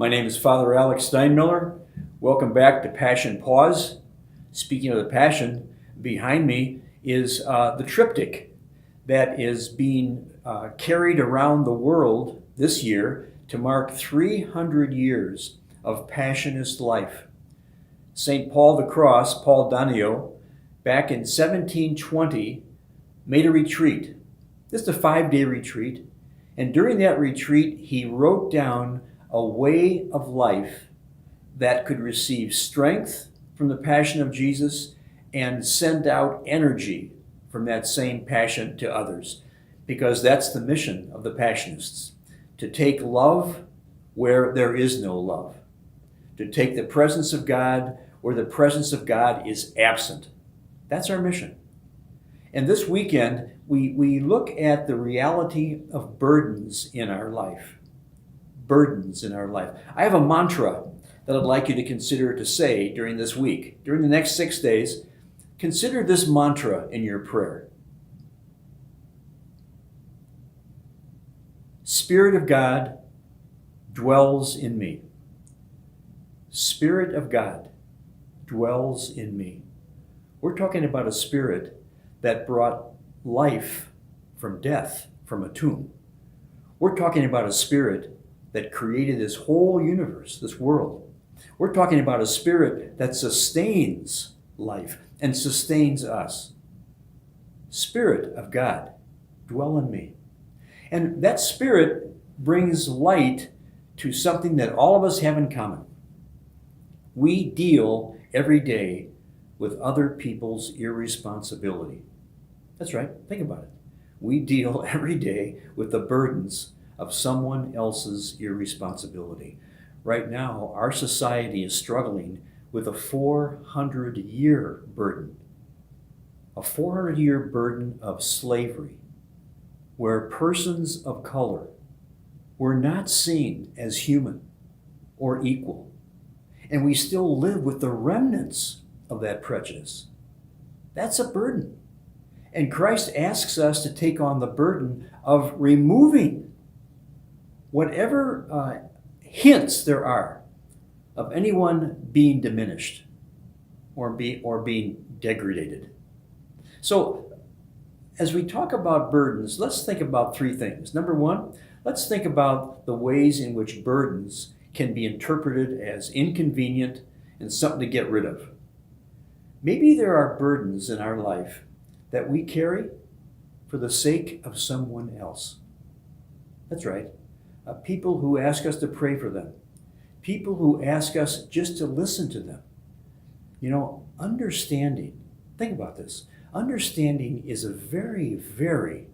My name is Father Alex Steinmiller. Welcome back to Passion Pause. Speaking of the Passion, behind me is the triptych that is being carried around the world this year to mark 300 years of Passionist life. St. Paul the Cross, Paul Danio, back in 1720, made a retreat, just a 5-day retreat. And during that retreat, he wrote down a way of life that could receive strength from the passion of Jesus and send out energy from that same passion to others. Because that's the mission of the Passionists, to take love where there is no love, to take the presence of God where the presence of God is absent. That's our mission. And this weekend, we look at the reality of burdens in our life. Burdens in our life. I have a mantra that I'd like you to consider to say during this week. During the next 6 days, consider this mantra in your prayer. Spirit of God dwells in me. Spirit of God dwells in me. We're talking about a spirit that brought life from death, from a tomb. We're talking about a spirit that created this whole universe, this world. We're talking about a spirit that sustains life and sustains us. Spirit of God, dwell in me. And that spirit brings light to something that all of us have in common. We deal every day with other people's irresponsibility. That's right, think about it. We deal every day with the burdens of someone else's irresponsibility. Right now, our society is struggling with a 400-year burden. A 400-year burden of slavery, where persons of color were not seen as human or equal. And we still live with the remnants of that prejudice. That's a burden. And Christ asks us to take on the burden of removing whatever hints there are of anyone being diminished or being degraded. So, as we talk about burdens, let's think about 3 things. Number 1, let's think about the ways in which burdens can be interpreted as inconvenient and something to get rid of. Maybe there are burdens in our life that we carry for the sake of someone else. That's right. People who ask us to pray for them. People who ask us just to listen to them. You know, understanding, think about this. Understanding is a very, very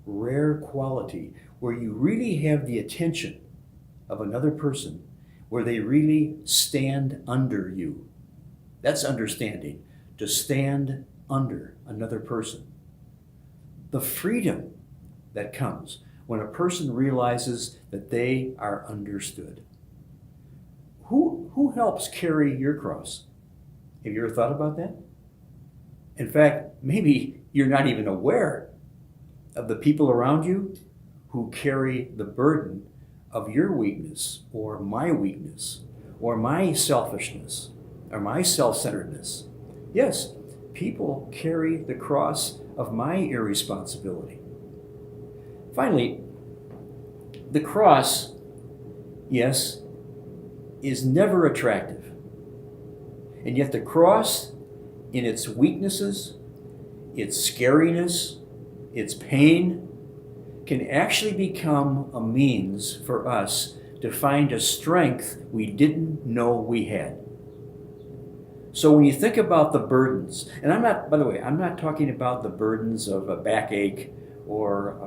rare quality where you really have the attention of another person, where they really stand under you. That's understanding, to stand under another person. The freedom that comes when a person realizes that they are understood. Who helps carry your cross? Have you ever thought about that? In fact, maybe you're not even aware of the people around you who carry the burden of your weakness or my selfishness or my self-centeredness. Yes, people carry the cross of my irresponsibility. Finally, the cross, yes, is never attractive. And yet the cross, in its weaknesses, its scariness, its pain, can actually become a means for us to find a strength we didn't know we had. So when you think about the burdens, and I'm not talking about the burdens of a backache or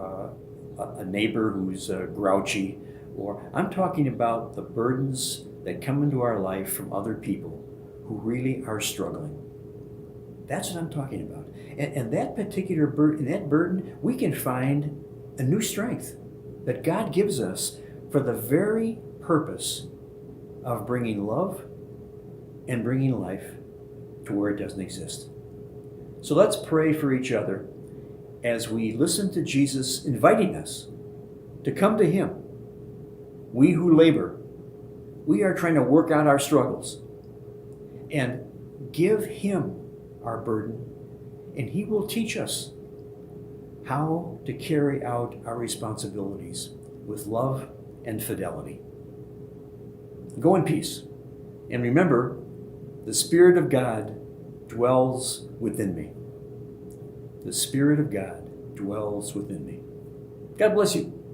a neighbor who's grouchy, or I'm talking about the burdens that come into our life from other people who really are struggling. That's what I'm talking about. And that particular burden, we can find a new strength that God gives us for the very purpose of bringing love and bringing life to where it doesn't exist. So let's pray for each other as we listen to Jesus inviting us to come to Him. We who labor, we are trying to work out our struggles. And give Him our burden, and He will teach us how to carry out our responsibilities with love and fidelity. Go in peace. And remember, the Spirit of God dwells within me. The Spirit of God dwells within me. God bless you.